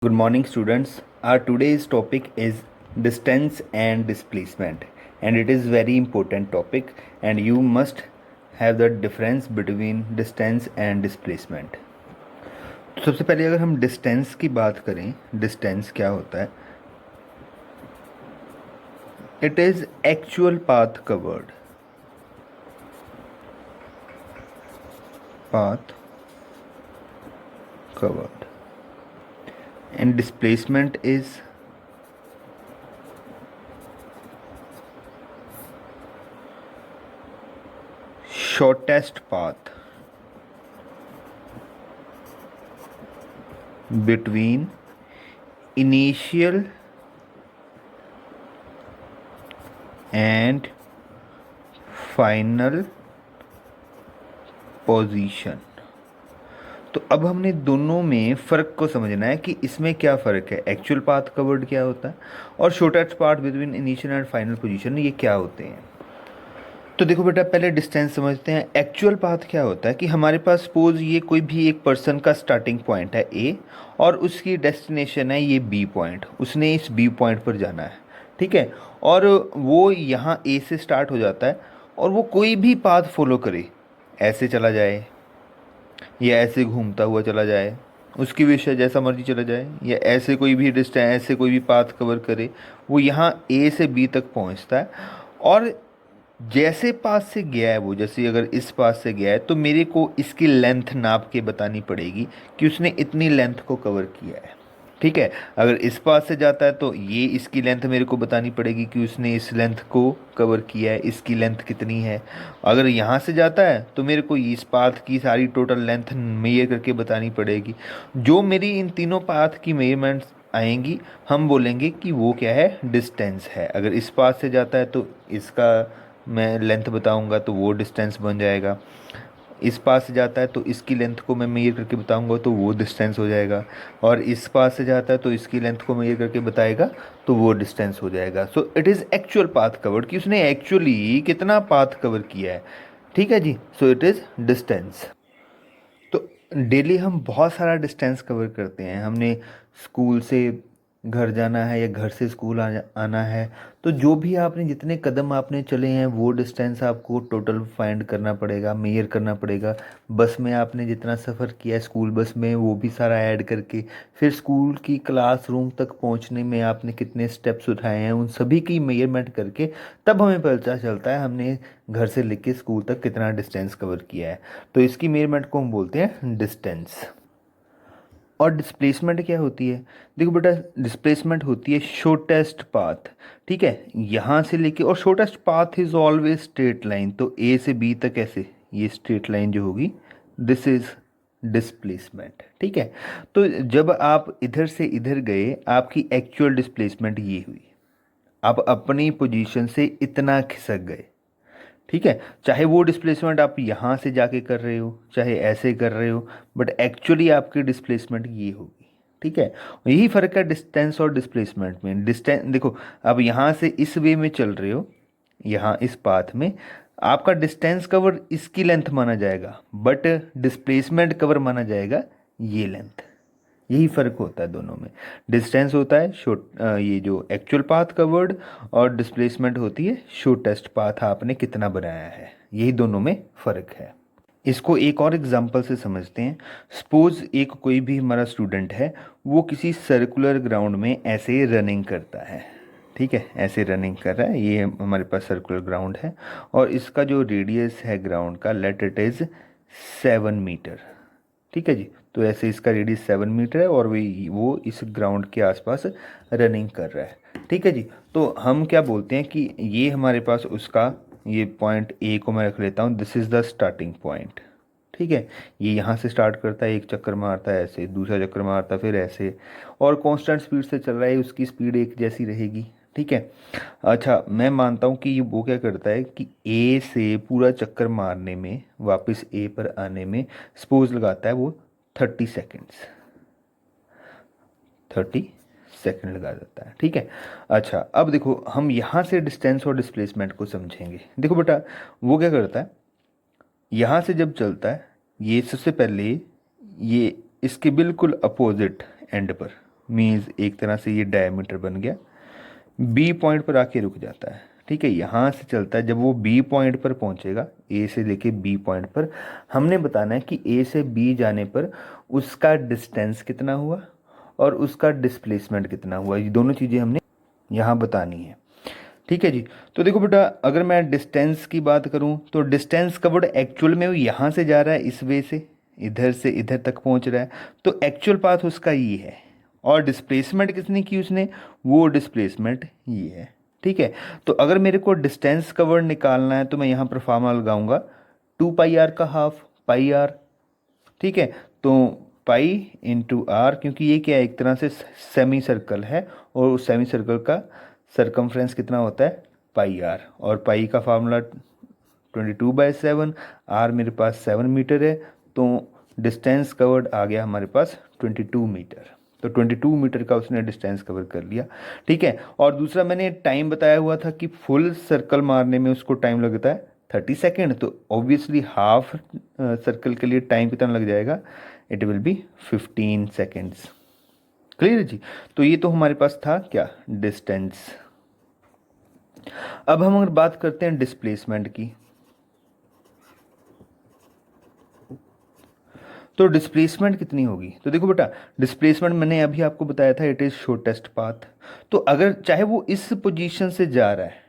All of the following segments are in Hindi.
Good morning, students. Our today's topic is distance and displacement, and it is very important topic, and you must have the difference between distance and displacement. तो सबसे पहले अगर हम डिस्टेंस की बात करें, डिस्टेंस क्या होता है? It is actual path covered. Path covered and displacement is shortest path between initial and final position. तो अब हमने दोनों में फ़र्क को समझना है कि इसमें क्या फ़र्क है, एक्चुअल पाथ कवर्ड क्या होता है और shortest path between initial and final position ये क्या होते हैं. तो देखो बेटा, पहले डिस्टेंस समझते हैं. एक्चुअल पाथ क्या होता है कि हमारे पास सपोज ये कोई भी एक पर्सन का स्टार्टिंग पॉइंट है ए और उसकी डेस्टिनेशन है ये बी पॉइंट. उसने इस बी पॉइंट पर जाना है, ठीक है, और वो यहाँ ए से स्टार्ट हो जाता है और वो कोई भी पाथ फॉलो करे, ऐसे चला जाए या ऐसे घूमता हुआ चला जाए, उसकी विश है, जैसा मर्जी चला जाए, या ऐसे कोई भी डिस्टेंस, ऐसे कोई भी पाथ कवर करे, वो यहाँ ए से बी तक पहुँचता है. और जैसे पास से गया है वो, जैसे अगर इस पास से गया है तो मेरे को इसकी लेंथ नाप के बतानी पड़ेगी कि उसने इतनी लेंथ को कवर किया है, ठीक है. अगर इस पास से जाता है तो ये इसकी लेंथ मेरे को बतानी पड़ेगी कि उसने इस लेंथ को कवर किया है, इसकी लेंथ कितनी है. अगर यहाँ से जाता है तो मेरे को इस पाथ की सारी टोटल लेंथ मेजर करके बतानी पड़ेगी. जो मेरी इन तीनों पाथ की मेजरमेंट्स आएंगी, हम बोलेंगे कि वो क्या है, डिस्टेंस है. अगर इस पाथ से जाता है तो इसका मैं लेंथ बताऊंगा तो वो डिस्टेंस बन जाएगा. इस पास से जाता है तो इसकी लेंथ को मैं मेजर करके बताऊंगा तो वो डिस्टेंस हो जाएगा. और इस पास से जाता है तो इसकी लेंथ को मेजर करके बताएगा तो वो डिस्टेंस हो जाएगा. सो it is actual path covered, कि उसने एक्चुअली कितना पाथ कवर किया है, ठीक है जी. So it is distance. तो डेली हम बहुत सारा डिस्टेंस कवर करते हैं. हमने स्कूल से घर जाना है या घर से स्कूल आना है, तो जो भी आपने जितने कदम आपने चले हैं वो डिस्टेंस आपको टोटल फाइंड करना पड़ेगा, मेजर करना पड़ेगा. बस में आपने जितना सफ़र किया है स्कूल बस में, वो भी सारा ऐड करके, फिर स्कूल की क्लासरूम तक पहुंचने में आपने कितने स्टेप्स उठाए हैं, उन सभी की मेजरमेंट करके तब हमें पता चलता है हमने घर से लेके स्कूल तक कितना डिस्टेंस कवर किया है. तो इसकी मेजरमेंट को हम बोलते हैं डिस्टेंस. और डिस्प्लेसमेंट क्या होती है? देखो बेटा, डिस्प्लेसमेंट होती है शॉर्टेस्ट पाथ, ठीक है, यहाँ से लेके. और shortest path is always straight line. तो ए से बी तक ऐसे ये स्ट्रेट लाइन जो होगी, दिस इज डिस्प्लेसमेंट, ठीक है. तो जब आप इधर से इधर गए, आपकी एक्चुअल डिस्प्लेसमेंट ये हुई. आप अपनी पोजीशन से इतना खिसक गए, ठीक है. चाहे वो डिस्प्लेसमेंट आप यहाँ से जाके कर रहे हो, चाहे ऐसे कर रहे हो, बट एक्चुअली आपकी डिस्प्लेसमेंट ये होगी, ठीक है. यही फ़र्क है डिस्टेंस और डिस्प्लेसमेंट में. डिस्टेंस देखो, अब यहाँ से इस वे में चल रहे हो, यहाँ इस पाथ में आपका डिस्टेंस कवर इसकी लेंथ माना जाएगा, बट डिस्प्लेसमेंट कवर माना जाएगा ये लेंथ. यही फ़र्क होता है दोनों में. डिस्टेंस होता है शॉर्ट, ये जो एक्चुअल पाथ कवर्ड, और डिस्प्लेसमेंट होती है शॉर्टेस्ट पाथ आपने कितना बनाया है. यही दोनों में फ़र्क है. इसको एक और एग्जांपल से समझते हैं. सपोज एक कोई भी हमारा स्टूडेंट है, वो किसी सर्कुलर ग्राउंड में ऐसे रनिंग करता है, ठीक है, ऐसे रनिंग कर रहा है. ये हमारे पास सर्कुलर ग्राउंड है और इसका जो रेडियस है ग्राउंड का, लेट इट इज़ 7 मीटर, ठीक है जी. तो ऐसे इसका रेडियस 7 मीटर है और वो इस ग्राउंड के आसपास रनिंग कर रहा है, ठीक है जी. तो हम क्या बोलते हैं कि ये हमारे पास उसका, ये पॉइंट ए को मैं रख लेता हूँ, this is the starting point, ठीक है. ये यहाँ से स्टार्ट करता है, एक चक्कर मारता है ऐसे, दूसरा चक्कर मारता है फिर ऐसे, और कांस्टेंट स्पीड से चल रहा है, उसकी स्पीड एक जैसी रहेगी, ठीक है. अच्छा, मैं मानता हूँ कि ये वो क्या करता है कि ए से पूरा चक्कर मारने में, वापस ए पर आने में सपोज लगाता है वो 30 सेकेंड्स, 30 सेकेंड लगा देता है, ठीक है. अच्छा, अब देखो हम यहाँ से डिस्टेंस और डिस्प्लेसमेंट को समझेंगे. देखो बेटा, वो क्या करता है, यहाँ से जब चलता है, ये सबसे पहले ये इसके बिल्कुल अपोजिट एंड पर मीन्स एक तरह से ये डायमीटर बन गया, बी पॉइंट पर आके रुक जाता है। ठीक है, यहाँ से चलता है, जब वो बी पॉइंट पर पहुँचेगा, ए से लेके बी पॉइंट पर, हमने बताना है कि ए से बी जाने पर उसका डिस्टेंस कितना हुआ और उसका डिस्प्लेसमेंट कितना हुआ। ये दोनों चीज़ें हमने यहाँ बतानी है। ठीक है जी। तो देखो बेटा, अगर मैं डिस्टेंस की बात करूँ तो डिस्टेंस कवर्ड एक्चुअल में वो यहाँ से जा रहा है, इस वे से इधर तक पहुँच रहा है, तो एक्चुअल पाथ उसका ये है। और डिस्प्लेसमेंट कितनी की उसने, वो डिस्प्लेसमेंट ये है। ठीक है, तो अगर मेरे को डिस्टेंस कवर्ड निकालना है तो मैं यहाँ पर फार्मूला लगाऊंगा 2 पाई आर का हाफ पाई आर। ठीक है, तो पाई इंटू आर, क्योंकि ये क्या है, एक तरह से सेमी सर्कल है, और उस सेमी सर्कल का सरकमफ्रेंस कितना होता है, पाई आर। और पाई का फार्मूला 22/7, आर मेरे पास 7 मीटर है, तो डिस्टेंस कवर्ड आ गया हमारे पास 22 मीटर। तो 22 मीटर का उसने डिस्टेंस कवर कर लिया। ठीक है, और दूसरा मैंने टाइम बताया हुआ था कि फुल सर्कल मारने में उसको टाइम लगता है 30 सेकेंड, तो ऑब्वियसली हाफ सर्कल के लिए टाइम कितना लग जाएगा, it will be 15 seconds. Clear जी। तो ये तो हमारे पास था क्या, डिस्टेंस। अब हम अगर बात करते हैं डिस्प्लेसमेंट की, तो डिस्प्लेसमेंट कितनी होगी। तो देखो बेटा, डिस्प्लेसमेंट मैंने अभी आपको बताया था, इट इज शॉर्टेस्ट पाथ। तो अगर चाहे वो इस पोजीशन से जा रहा है,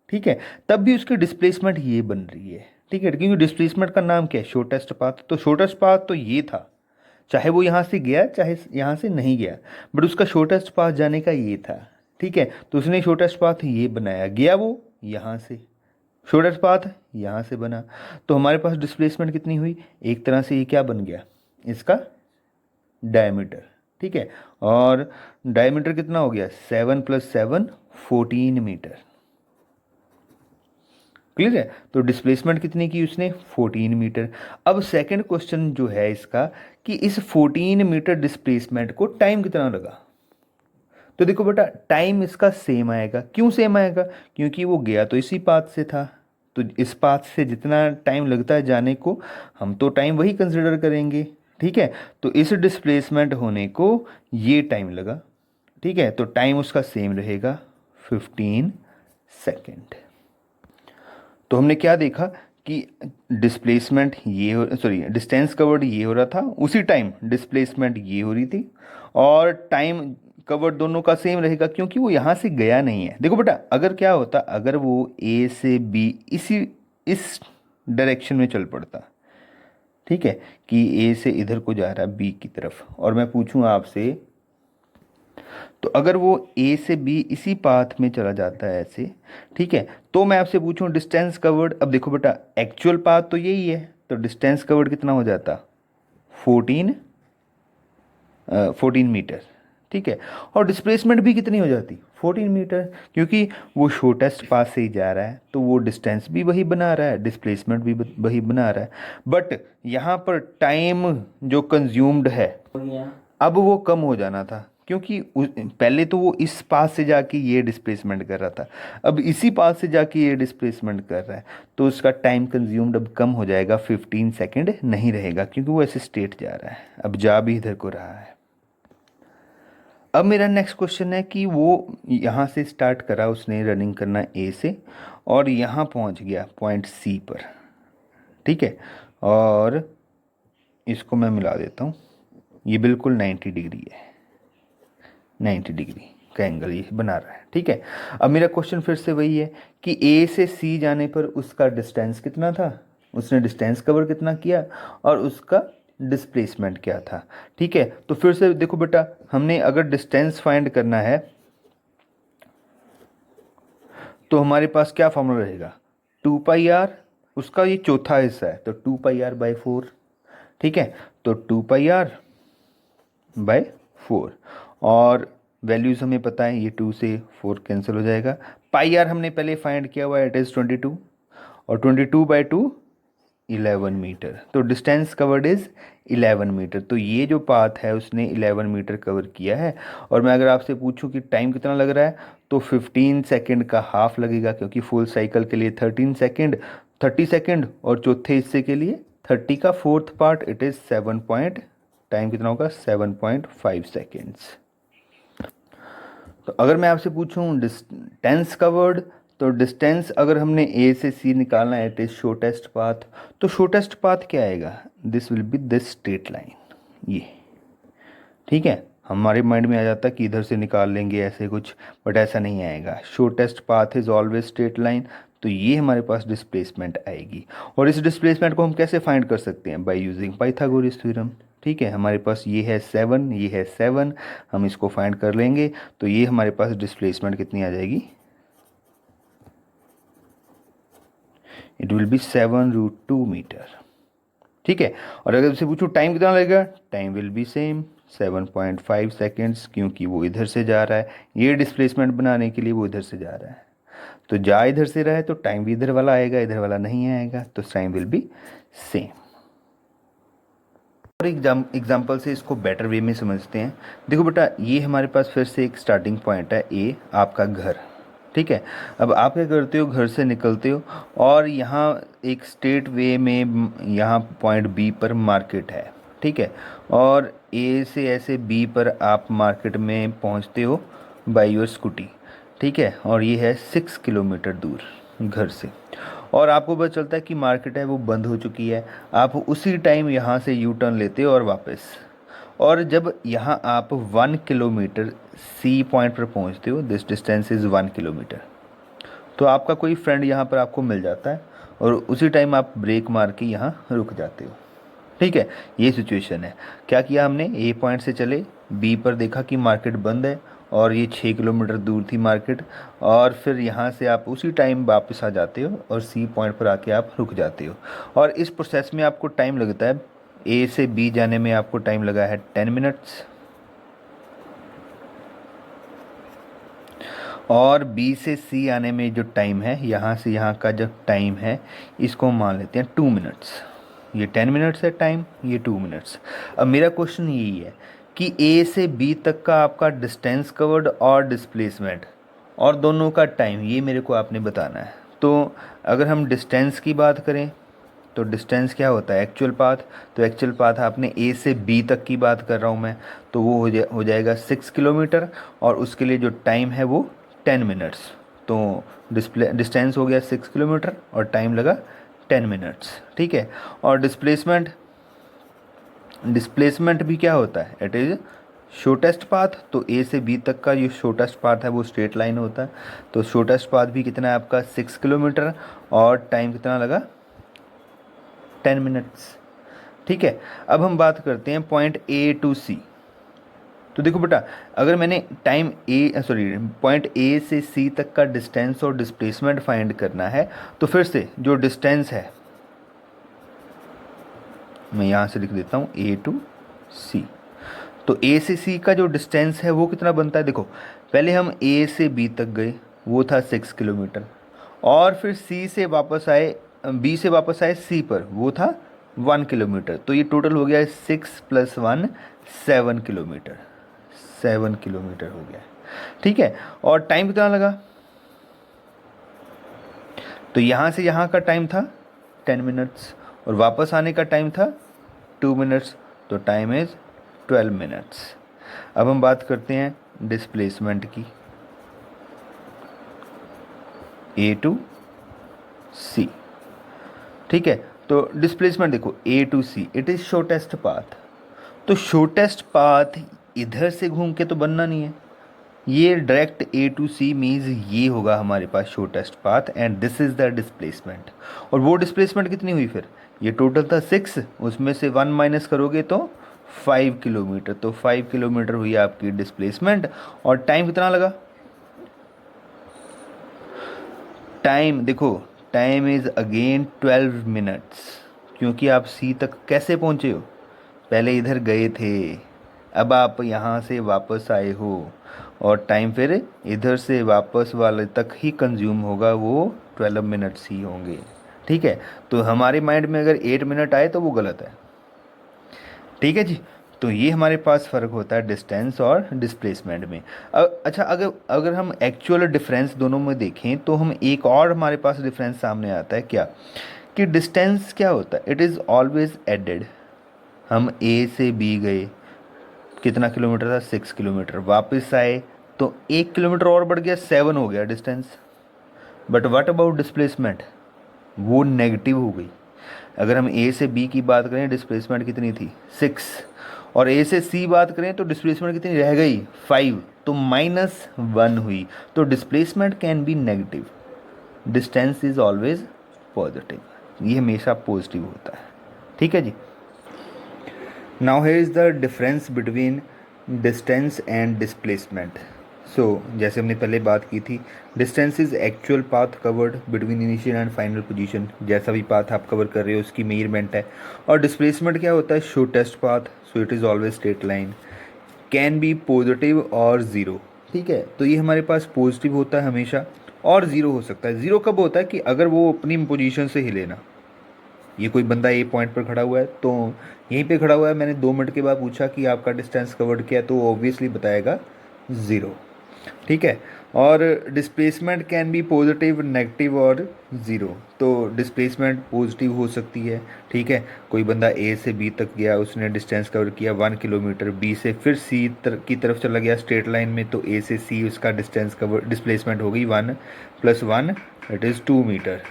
ठीक है, तब भी उसकी डिस्प्लेसमेंट ये बन रही है। ठीक है, क्योंकि डिस्प्लेसमेंट का नाम क्या है, शॉर्टेस्ट पाथ। तो शॉर्टेस्ट पाथ तो ये था, चाहे वो यहाँ से गया चाहे यहाँ से नहीं गया, बट उसका शॉर्टेस्ट पाथ जाने का ये था। ठीक है, तो उसने शॉर्टेस्ट पाथ ये बनाया, गया वो यहाँ से, शॉर्टेस्ट पाथ यहाँ से बना, तो हमारे पास डिस्प्लेसमेंट कितनी हुई, एक तरह से ये क्या बन गया, इसका डायमीटर। ठीक है, और डायमीटर कितना हो गया, 7 + 7 14 मीटर। क्लियर है, तो डिस्प्लेसमेंट कितनी की उसने, 14 मीटर। अब सेकंड क्वेश्चन जो है इसका, कि इस 14 मीटर डिस्प्लेसमेंट को टाइम कितना लगा। तो देखो बेटा, टाइम इसका सेम आएगा। क्यों सेम आएगा, क्योंकि वो गया तो इसी पाथ से था, तो इस पाथ से जितना टाइम लगता है जाने को, हम तो टाइम वही कंसिडर करेंगे। ठीक है, तो इस डिस्प्लेसमेंट होने को ये टाइम लगा। ठीक है, तो टाइम उसका सेम रहेगा 15 सेकेंड। तो हमने क्या देखा कि डिस्प्लेसमेंट ये हो, सॉरी, डिस्टेंस कवर्ड ये हो रहा था, उसी टाइम डिस्प्लेसमेंट ये हो रही थी, और टाइम कवर्ड दोनों का सेम रहेगा क्योंकि वो यहाँ से गया नहीं है। देखो बेटा, अगर क्या होता, अगर वो ए से बी इस डायरेक्शन में चल पड़ता, ठीक है, कि ए से इधर को जा रहा है बी की तरफ, और मैं पूछूं आपसे, तो अगर वो ए से बी इसी पाथ में चला जाता है ऐसे, ठीक है, तो मैं आपसे पूछूं डिस्टेंस कवर्ड, अब देखो बेटा, एक्चुअल पाथ तो यही है, तो डिस्टेंस कवर्ड कितना हो जाता, 14 मीटर। ठीक है, और डिस्प्लेसमेंट भी कितनी हो जाती, 14 मीटर, क्योंकि वो शॉर्टेस्ट पाथ से ही जा रहा है, तो वो डिस्टेंस भी वही बना रहा है, डिस्प्लेसमेंट भी वही बना रहा है। बट यहाँ पर टाइम जो कंज्यूम्ड है, अब वो कम हो जाना था, क्योंकि पहले तो वो इस पाथ से जाके ये डिस्प्लेसमेंट कर रहा था, अब इसी पाथ से जाके ये डिस्प्लेसमेंट कर रहा है, तो उसका टाइम कंज्यूम्ड अब कम हो जाएगा, 15 सेकेंड नहीं रहेगा, क्योंकि वो ऐसे स्ट्रेट जा रहा है, अब जा भी इधर को रहा है। अब मेरा नेक्स्ट क्वेश्चन है कि वो यहाँ से स्टार्ट करा उसने रनिंग करना ए से, और यहाँ पहुँच गया पॉइंट सी पर। ठीक है, और इसको मैं मिला देता हूँ, ये बिल्कुल 90 डिग्री है, 90 डिग्री का एंगल ये बना रहा है। ठीक है, अब मेरा क्वेश्चन फिर से वही है कि ए से सी जाने पर उसका डिस्टेंस कितना था, उसने डिस्टेंस कवर कितना किया, और उसका डिस्प्लेसमेंट क्या था। ठीक है, तो फिर से देखो बेटा, हमने अगर डिस्टेंस फाइंड करना है तो हमारे पास क्या फॉर्मूला रहेगा, 2 पाई आर, उसका ये चौथा हिस्सा है, तो 2 पाई आर/4। ठीक है, तो 2 पाई आर/4, और वैल्यूज़ हमें पता है, ये 2 से 4 कैंसिल हो जाएगा। पाई आर हमने पहले फाइंड किया हुआ है, इट इज़ 22, और 22/2 11 मीटर, तो डिस्टेंस कवर्ड इज़ 11 मीटर। तो ये जो पाथ है उसने 11 मीटर कवर किया है। और मैं अगर आपसे पूछूं कि टाइम कितना लग रहा है, तो 15 सेकेंड का हाफ लगेगा, क्योंकि फुल साइकिल के लिए 13 सेकेंड, 30 सेकेंड, और चौथे हिस्से के लिए 30 का fourth part, it is 7 point, time कितना होगा, 7.5 सेकेंड्स। तो अगर मैं आपसे पूछूं डिस्टेंस कवर्ड, तो डिस्टेंस अगर हमने ए से सी निकालना है, इट इज शॉर्टेस्ट पाथ। तो शॉर्टेस्ट पाथ क्या आएगा? This will be this straight line, ये। ठीक है, हमारे माइंड में आ जाता है कि इधर से निकाल लेंगे ऐसे कुछ, बट ऐसा नहीं आएगा। Shortest path is always straight line. तो ये हमारे पास डिस्प्लेसमेंट आएगी। और इस डिस्प्लेसमेंट को हम कैसे फाइंड कर सकते हैं? By using Pythagoras theorem. ठीक है, हमारे पास ये है 7, ये है 7, हम इसको फाइंड कर लेंगे। तो ये हमारे पास डिस्प्लेसमेंट कितनी आ जाएगी? It will be 7√2 meter. ठीक है, और अगर उससे पूछूं टाइम कितना लगेगा, time will be same 7.5 seconds, क्योंकि वो इधर से जा रहा है। ये डिस्प्लेसमेंट बनाने के लिए वो इधर से जा रहा है, तो जा इधर से रहा है तो टाइम भी इधर वाला आएगा, इधर वाला नहीं आएगा, तो टाइम विल बी सेम। और एग्जाम्पल से इसको बेटर वे में समझते हैं। देखो बेटा, ये हमारे पास फिर से एक स्टार्टिंग पॉइंट है, ए आपका घर। ठीक है, अब आप क्या करते हो, घर से निकलते हो और यहाँ एक स्ट्रेट वे में यहाँ पॉइंट बी पर मार्केट है। ठीक है, और ए से ऐसे बी पर आप मार्केट में पहुँचते हो बाय योर स्कूटी। ठीक है, और ये है 6 किलोमीटर दूर घर से, और आपको पता चलता है कि मार्केट है वो बंद हो चुकी है। आप उसी टाइम यहाँ से यू टर्न लेते हो और वापस, और जब यहाँ आप 1 किलोमीटर सी पॉइंट पर पहुँचते हो, दिस डिस्टेंस इज़ 1 किलोमीटर, तो आपका कोई फ्रेंड यहाँ पर आपको मिल जाता है और उसी टाइम आप ब्रेक मार के यहाँ रुक जाते हो। ठीक है, ये सिचुएशन है। क्या किया हमने, ए पॉइंट से चले, बी पर देखा कि मार्केट बंद है और ये 6 किलोमीटर दूर थी मार्केट, और फिर यहाँ से आप उसी टाइम वापस आ जाते हो और सी पॉइंट पर आके आप रुक जाते हो। और इस प्रोसेस में आपको टाइम लगता है, ए से बी जाने में आपको टाइम लगा है 10 मिनट्स, और बी से सी आने में जो टाइम है, यहाँ से यहाँ का जो टाइम है, इसको मान लेते हैं 2 मिनट्स। ये 10 मिनट्स है टाइम, ये 2 मिनट्स। अब मेरा क्वेश्चन यही है कि ए से बी तक का आपका डिस्टेंस कवर्ड और डिस्प्लेसमेंट और दोनों का टाइम, ये मेरे को आपने बताना है। तो अगर हम डिस्टेंस की बात करें, तो डिस्टेंस क्या होता है, एक्चुअल पाथ। तो एक्चुअल पाथ आपने ए से बी तक की बात कर रहा हूँ मैं, तो वो हो जाएगा 6 किलोमीटर, और उसके लिए जो टाइम है वो 10 मिनट्स। तो डिस्टेंस हो गया 6 किलोमीटर और टाइम लगा 10 मिनट्स। ठीक है, और डिस्प्लेसमेंट भी क्या होता है, इट इज़ शॉर्टेस्ट पाथ। तो ए से बी तक का जो शॉर्टेस्ट पाथ है वो स्ट्रेट लाइन होता है, तो शॉर्टेस्ट पाथ भी कितना है आपका 6 किलोमीटर, और टाइम कितना लगा 10 मिनट्स। ठीक है, अब हम बात करते हैं पॉइंट ए टू सी। तो देखो बेटा, अगर मैंने पॉइंट ए से सी तक का डिस्टेंस और डिस्प्लेसमेंट फाइंड करना है, तो फिर से जो डिस्टेंस है मैं यहाँ से लिख देता हूँ ए टू सी। तो ए से सी का जो डिस्टेंस है वो कितना बनता है, देखो पहले हम ए से बी तक गए, वो था 6 किलोमीटर, और फिर सी से वापस आए, बी से वापस आए सी पर, वो था 1 किलोमीटर। तो ये टोटल हो गया 6 + 1 7 किलोमीटर, 7 किलोमीटर हो गया। ठीक है, और टाइम कितना लगा, तो यहाँ से यहाँ का टाइम था 10 मिनट्स, और वापस आने का टाइम था 2 मिनट्स, तो टाइम इज़ 12 मिनट्स। अब हम बात करते हैं डिस्प्लेसमेंट की, ए टू सी। ठीक है, तो डिस्प्लेसमेंट देखो A to C, it is shortest path. तो शॉर्टेस्ट पाथ इधर से घूम के तो बनना नहीं है, ये direct A to C means ये होगा हमारे पास shortest path, and this is the displacement. और वो डिस्प्लेसमेंट कितनी हुई फिर, ये टोटल था 6, उसमें से 1 माइनस करोगे तो 5 किलोमीटर, तो 5 किलोमीटर हुई आपकी डिस्प्लेसमेंट। और टाइम कितना लगा, टाइम देखो, टाइम इज़ अगेन 12 मिनट्स, क्योंकि आप सी तक कैसे पहुँचे हो, पहले इधर गए थे, अब आप यहाँ से वापस आए हो, और टाइम फिर इधर से वापस वाले तक ही कंज्यूम होगा, वो 12 मिनट्स ही होंगे। ठीक है, तो हमारे माइंड में अगर 8 मिनट आए तो वो गलत है। ठीक है जी, तो ये हमारे पास फ़र्क होता है डिस्टेंस और डिस्प्लेसमेंट में। अच्छा, अगर अगर हम एक्चुअल डिफरेंस दोनों में देखें, तो हम एक और हमारे पास डिफरेंस सामने आता है, क्या कि डिस्टेंस क्या होता है, इट इज़ ऑलवेज एडेड। हम ए से बी गए, कितना किलोमीटर था 6 किलोमीटर, वापस आए तो 1 किलोमीटर और बढ़ गया, 7 हो गया distance. But what about displacement, वो नेगेटिव हो गई। अगर हम ए से बी की बात करें डिस्प्लेसमेंट कितनी थी 6, और ए से सी बात करें तो डिस्प्लेसमेंट कितनी रह गई 5, तो -1 हुई। तो displacement can be negative, distance is always positive, ये हमेशा पॉजिटिव होता है। ठीक है जी। Now here is the difference between distance and displacement. So जैसे हमने पहले बात की थी, distance is actual path covered between initial and final position, जैसा भी पाथ आप कवर कर रहे हो उसकी मेजरमेंट है। और डिस्प्लेसमेंट क्या होता है, shortest path, so it is always straight line, can be positive और ज़ीरो। ठीक है, तो ये हमारे पास पॉजिटिव होता है हमेशा, और ज़ीरो हो सकता है। ज़ीरो कब होता है कि अगर वो अपनी पोजीशन से हिले ना, ये कोई बंदा ए पॉइंट पर खड़ा हुआ है, तो यहीं पे खड़ा हुआ है, मैंने 2 मिनट के बाद पूछा कि आपका डिस्टेंस कवर्ड क्या है, तो ऑब्वियसली बताएगा 0। ठीक है, और displacement can be positive, negative और ज़ीरो। तो डिस्प्लेसमेंट पॉजिटिव हो सकती है। ठीक है, कोई बंदा ए से बी तक गया, उसने डिस्टेंस कवर किया 1 किलोमीटर, बी से फिर सी की तरफ चला गया स्ट्रेट लाइन में, तो ए से सी उसका डिस्टेंस कवर डिस्प्लेसमेंट हो गई 1 + 1 it is 2 meter.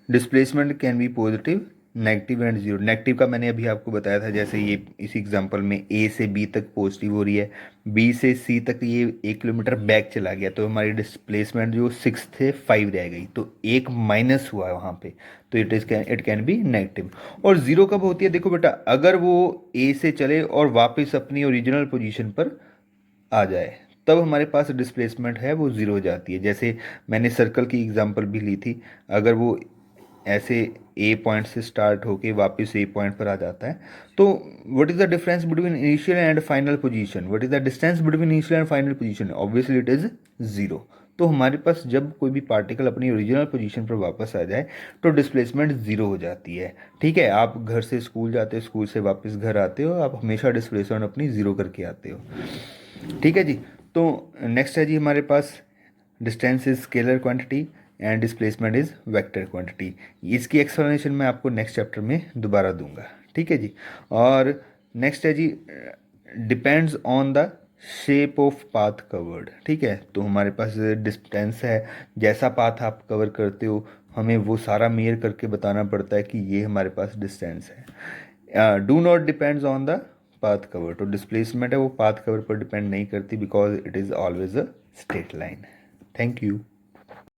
Displacement can be positive, negative and zero. Negative का मैंने अभी आपको बताया था, जैसे ये इस एग्जांपल में ए से बी तक पॉजिटिव हो रही है, बी से सी तक ये 1 किलोमीटर बैक चला गया, तो हमारी डिस्प्लेसमेंट जो 6 थे 5 रह गई, तो एक माइनस हुआ है वहाँ पे, तो इट कैन बी नेगेटिव। और ज़ीरो कब होती है, देखो बेटा, अगर वो ए से चले और वापस अपनी ओरिजिनल पोजीशन पर आ जाए, तब हमारे पास डिस्प्लेसमेंट है वो ज़ीरो हो जाती है। जैसे मैंने सर्कल की एग्जांपल भी ली थी, अगर वो ऐसे ए पॉइंट से स्टार्ट होके वापस ए पॉइंट पर आ जाता है, तो what is the difference between initial and final position, what is the distance between initial and final position, obviously it is 0। तो हमारे पास जब कोई भी पार्टिकल अपनी ओरिजिनल पोजीशन पर वापस आ जाए तो डिस्प्लेसमेंट 0 हो जाती है। ठीक है, आप घर से स्कूल जाते हो, स्कूल से वापस घर आते हो, आप हमेशा डिस्प्लेसमेंट अपनी 0 करके आते हो। ठीक है जी। तो नेक्स्ट है जी हमारे पास, distance is scalar quantity and displacement is vector quantity. इसकी एक्सप्लेनेशन मैं आपको नेक्स्ट चैप्टर में दोबारा दूंगा। ठीक है जी। और नेक्स्ट है जी, depends on the shape of path covered. ठीक है, तो हमारे पास डिस्टेंस है, जैसा पाथ आप कवर करते हो हमें वो सारा मेयर करके बताना पड़ता है कि ये हमारे पास डिस्टेंस है। Do not depends on the path cover, तो डिस्प्लेसमेंट है वो पाथ कवर पर डिपेंड नहीं करती, because it is always a straight line. Thank you.